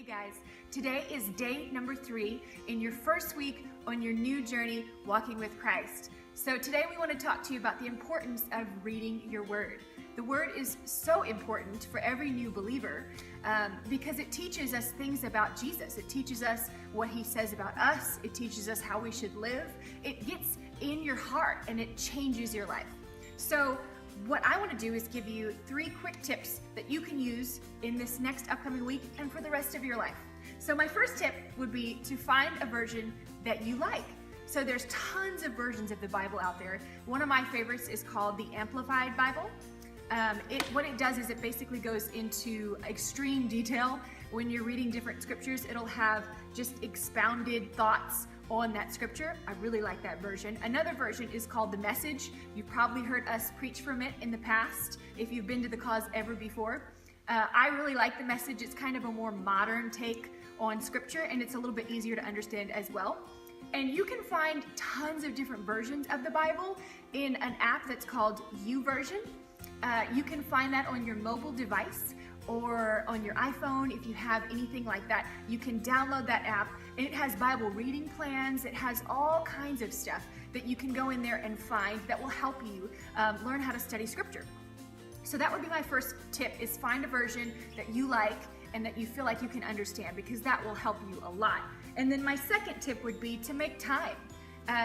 guys, today is day number 3 in your first week on your new journey walking with Christ. So today we want to talk to you about the importance of reading your word. The word is so important for every new believer because it teaches us things about Jesus. It teaches us what he says about us. It teaches us how we should live. It gets in your heart and it changes your life. So what I want to do is give you 3 quick tips that you can use in this next upcoming week and for the rest of your life. So my first tip would be to find a version that you like. So there's tons of versions of the Bible out there. One of my favorites is called the Amplified Bible. What it does is it basically goes into extreme detail. When you're reading different scriptures, it'll have just expounded thoughts on that scripture. I really like that version. Another version is called The Message. You've probably heard us preach from it in the past if you've been to the cause ever before. I really like The Message. It's kind of a more modern take on scripture and it's a little bit easier to understand as well. And you can find tons of different versions of the Bible in an app that's called YouVersion. You can find that on your mobile device or on your iPhone. If you have anything like that, you can download that app, and it has Bible reading plans. It has all kinds of stuff that you can go in there and find that will help you learn how to study scripture. So that would be my first tip, is find a version that you like and that you feel like you can understand, because that will help you a lot. And then my second tip would be to make time.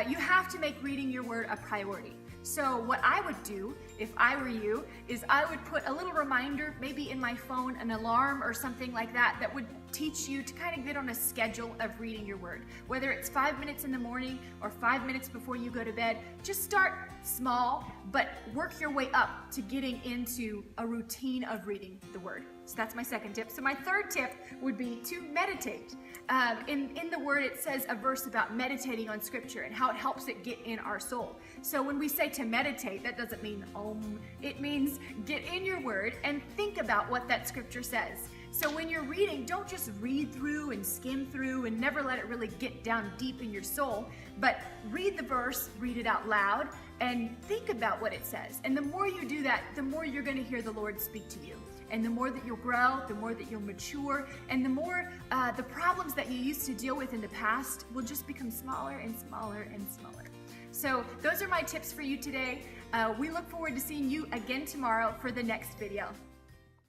You have to make reading your word a priority. So what I would do if I were you is I would put a little reminder, maybe in my phone, an alarm or something like that, that would teach you to kind of get on a schedule of reading your word. Whether it's 5 minutes in the morning or 5 minutes before you go to bed, just start small, but work your way up to getting into a routine of reading the word. So that's my second tip. So my third tip would be to meditate. In the word, it says a verse about meditating on scripture and how it helps it get in our soul. So when we say to meditate, that doesn't mean it means get in your word and think about what that scripture says. So when you're reading, don't just read through and skim through and never let it really get down deep in your soul, but read the verse, read it out loud, and think about what it says. And the more you do that, the more you're going to hear the Lord speak to you. And the more that you'll grow, the more that you'll mature, and the more the problems that you used to deal with in the past will just become smaller and smaller and smaller. So those are my tips for you today. We look forward to seeing you again tomorrow for the next video.